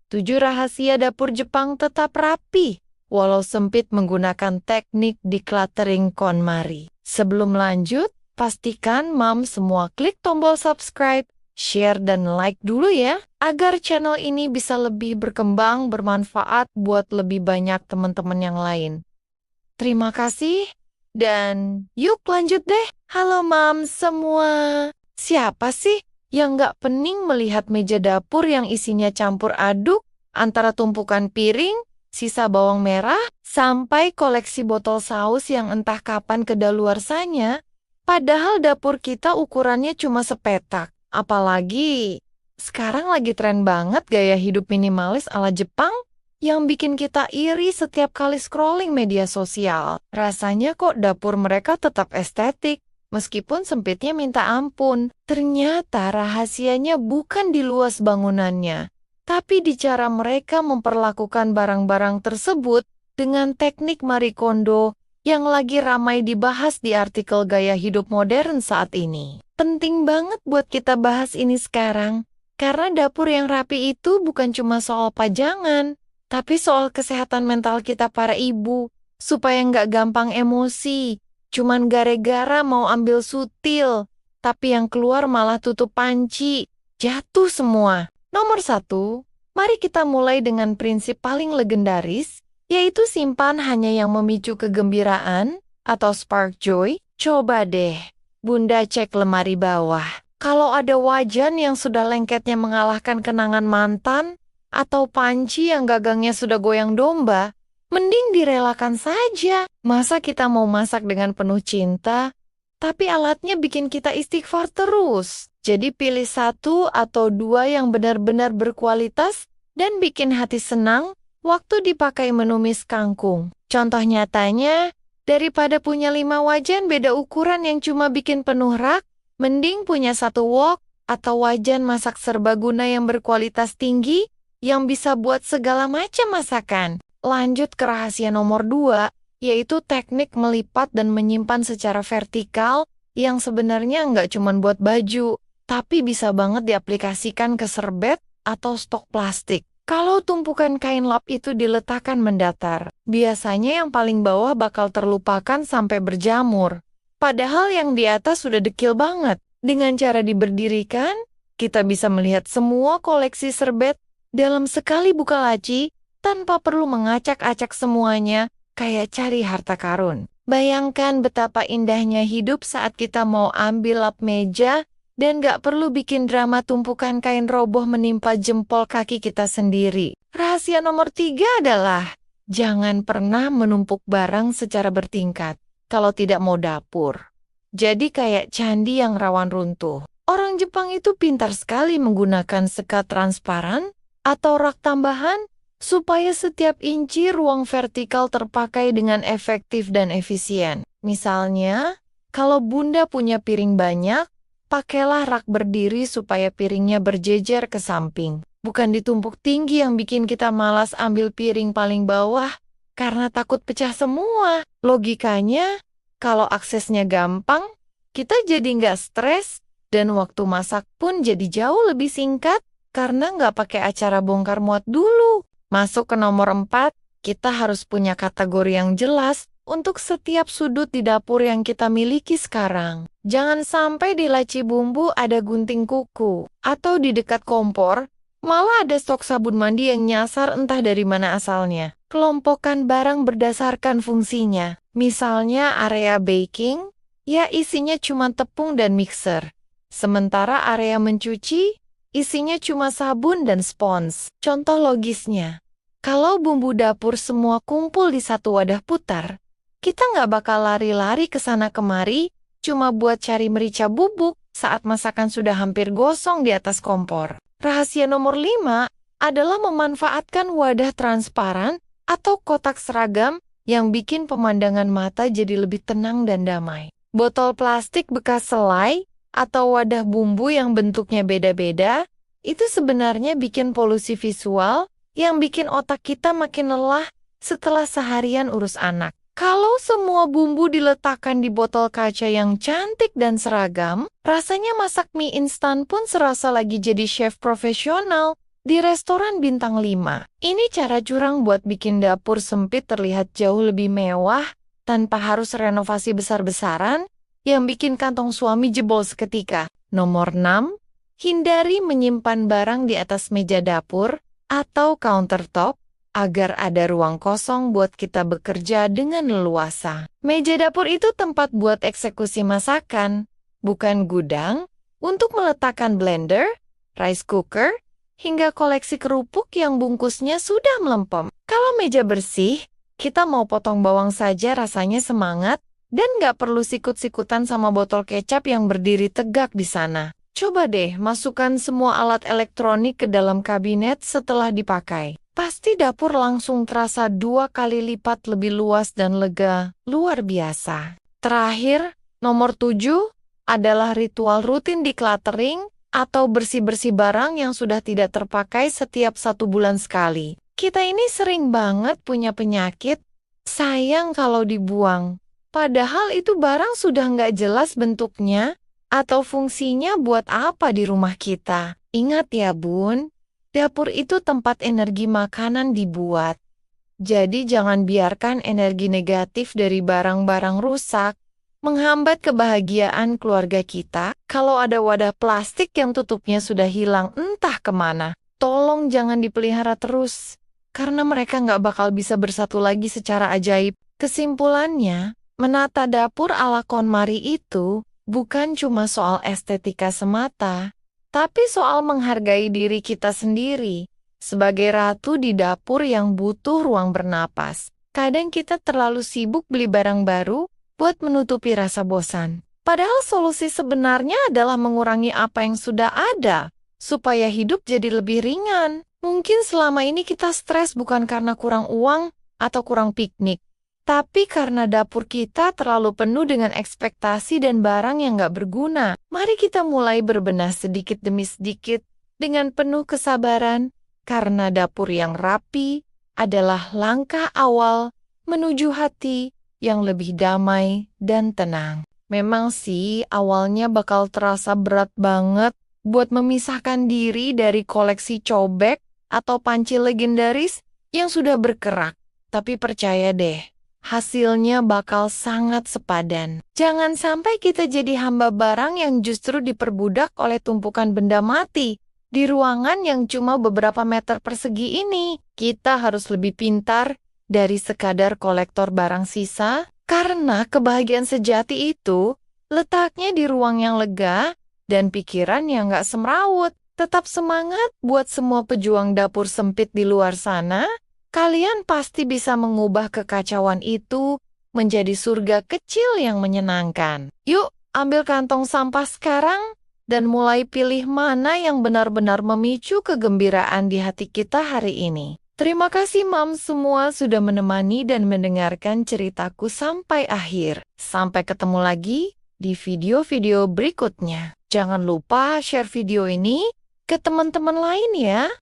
7 rahasia dapur Jepang tetap rapi, walau sempit menggunakan teknik decluttering KonMari. Sebelum lanjut, pastikan semua klik tombol subscribe, share, dan like dulu ya, agar channel ini bisa lebih berkembang, bermanfaat buat lebih banyak teman-teman yang lain. Terima kasih, dan yuk lanjut deh. Halo semua. Siapa sih yang gak pening melihat meja dapur yang isinya campur aduk antara tumpukan piring, sisa bawang merah, sampai koleksi botol saus yang entah kapan kedaluarsanya? Padahal dapur kita ukurannya cuma sepetak. Apalagi sekarang lagi tren banget gaya hidup minimalis ala Jepang yang bikin kita iri setiap kali scrolling media sosial. Rasanya kok dapur mereka tetap estetik, meskipun sempitnya minta ampun. Ternyata rahasianya bukan di luas bangunannya, tapi di cara mereka memperlakukan barang-barang tersebut dengan teknik Marie Kondo yang lagi ramai dibahas di artikel gaya hidup modern saat ini. Penting banget buat kita bahas ini sekarang, karena dapur yang rapi itu bukan cuma soal pajangan, tapi soal kesehatan mental kita para ibu, supaya nggak gampang emosi, cuman gara-gara mau ambil sutil, tapi yang keluar malah tutup panci, jatuh semua. Nomor 1, mari kita mulai dengan prinsip paling legendaris, yaitu simpan hanya yang memicu kegembiraan atau spark joy. Coba deh, Bunda cek lemari bawah. Kalau ada wajan yang sudah lengketnya mengalahkan kenangan mantan, atau panci yang gagangnya sudah goyang domba, mending direlakan saja. Masa kita mau masak dengan penuh cinta, tapi alatnya bikin kita istighfar terus? Jadi pilih 1 atau 2 yang benar-benar berkualitas dan bikin hati senang waktu dipakai menumis kangkung. Contoh nyatanya, daripada punya 5 wajan beda ukuran yang cuma bikin penuh rak, mending punya 1 wok atau wajan masak serbaguna yang berkualitas tinggi yang bisa buat segala macam masakan. Lanjut ke rahasia nomor 2, yaitu teknik melipat dan menyimpan secara vertikal yang sebenarnya nggak cuma buat baju, tapi bisa banget diaplikasikan ke serbet atau stok plastik. Kalau tumpukan kain lap itu diletakkan mendatar, biasanya yang paling bawah bakal terlupakan sampai berjamur. Padahal yang di atas sudah dekil banget. Dengan cara diberdirikan, kita bisa melihat semua koleksi serbet dalam sekali buka laci tanpa perlu mengacak-acak semuanya kayak cari harta karun. Bayangkan betapa indahnya hidup saat kita mau ambil lap meja dan gak perlu bikin drama tumpukan kain roboh menimpa jempol kaki kita sendiri. Rahasia nomor 3 adalah jangan pernah menumpuk barang secara bertingkat kalau tidak mau dapur. Jadi kayak candi yang rawan runtuh. Orang Jepang itu pintar sekali menggunakan sekat transparan atau rak tambahan supaya setiap inci ruang vertikal terpakai dengan efektif dan efisien. Misalnya, kalau Bunda punya piring banyak, pakailah rak berdiri supaya piringnya berjejer ke samping. Bukan ditumpuk tinggi yang bikin kita malas ambil piring paling bawah karena takut pecah semua. Logikanya, kalau aksesnya gampang, kita jadi nggak stres dan waktu masak pun jadi jauh lebih singkat karena nggak pakai acara bongkar muat dulu. Masuk ke nomor 4, kita harus punya kategori yang jelas untuk setiap sudut di dapur yang kita miliki sekarang. Jangan sampai di laci bumbu ada gunting kuku, atau di dekat kompor malah ada stok sabun mandi yang nyasar entah dari mana asalnya. Kelompokkan barang berdasarkan fungsinya. Misalnya area baking, ya isinya cuma tepung dan mixer. Sementara area mencuci, isinya cuma sabun dan spons. Contoh logisnya, kalau bumbu dapur semua kumpul di satu wadah putar, kita nggak bakal lari-lari ke sana kemari cuma buat cari merica bubuk saat masakan sudah hampir gosong di atas kompor. Rahasia nomor 5 adalah memanfaatkan wadah transparan atau kotak seragam yang bikin pemandangan mata jadi lebih tenang dan damai. Botol plastik bekas selai atau wadah bumbu yang bentuknya beda-beda, itu sebenarnya bikin polusi visual yang bikin otak kita makin lelah setelah seharian urus anak. Kalau semua bumbu diletakkan di botol kaca yang cantik dan seragam, rasanya masak mie instan pun serasa lagi jadi chef profesional di restoran bintang 5. Ini cara curang buat bikin dapur sempit terlihat jauh lebih mewah tanpa harus renovasi besar-besaran yang bikin kantong suami jebol seketika. Nomor 6. Hindari menyimpan barang di atas meja dapur atau countertop agar ada ruang kosong buat kita bekerja dengan leluasa. Meja dapur itu tempat buat eksekusi masakan, bukan gudang untuk meletakkan blender, rice cooker, hingga koleksi kerupuk yang bungkusnya sudah melempem. Kalau meja bersih, kita mau potong bawang saja rasanya semangat dan nggak perlu sikut-sikutan sama botol kecap yang berdiri tegak di sana. Coba deh masukkan semua alat elektronik ke dalam kabinet setelah dipakai. Pasti dapur langsung terasa 2 kali lipat lebih luas dan lega, luar biasa. Terakhir, nomor 7 adalah ritual rutin decluttering atau bersih-bersih barang yang sudah tidak terpakai setiap 1 bulan sekali. Kita ini sering banget punya penyakit, sayang kalau dibuang. Padahal itu barang sudah nggak jelas bentuknya atau fungsinya buat apa di rumah kita. Ingat ya bun, dapur itu tempat energi makanan dibuat. Jadi jangan biarkan energi negatif dari barang-barang rusak menghambat kebahagiaan keluarga kita. Kalau ada wadah plastik yang tutupnya sudah hilang entah kemana, tolong jangan dipelihara terus, karena mereka nggak bakal bisa bersatu lagi secara ajaib. Kesimpulannya, menata dapur ala KonMari itu bukan cuma soal estetika semata, tapi soal menghargai diri kita sendiri sebagai ratu di dapur yang butuh ruang bernapas. Kadang kita terlalu sibuk beli barang baru buat menutupi rasa bosan. Padahal solusi sebenarnya adalah mengurangi apa yang sudah ada, supaya hidup jadi lebih ringan. Mungkin selama ini kita stres bukan karena kurang uang atau kurang piknik, tapi karena dapur kita terlalu penuh dengan ekspektasi dan barang yang gak berguna. Mari kita mulai berbenah sedikit demi sedikit dengan penuh kesabaran, karena dapur yang rapi adalah langkah awal menuju hati yang lebih damai dan tenang. Memang sih awalnya bakal terasa berat banget buat memisahkan diri dari koleksi cobek atau panci legendaris yang sudah berkerak. Tapi percaya deh, hasilnya bakal sangat sepadan. Jangan sampai kita jadi hamba barang yang justru diperbudak oleh tumpukan benda mati. Di ruangan yang cuma beberapa meter persegi ini, kita harus lebih pintar dari sekadar kolektor barang sisa, karena kebahagiaan sejati itu letaknya di ruang yang lega dan pikiran yang gak semrawut. Tetap semangat buat semua pejuang dapur sempit di luar sana. Kalian pasti bisa mengubah kekacauan itu menjadi surga kecil yang menyenangkan. Yuk, ambil kantong sampah sekarang dan mulai pilih mana yang benar-benar memicu kegembiraan di hati kita hari ini. Terima kasih Mams semua sudah menemani dan mendengarkan ceritaku sampai akhir. Sampai ketemu lagi di video-video berikutnya. Jangan lupa share video ini ke teman-teman lain ya.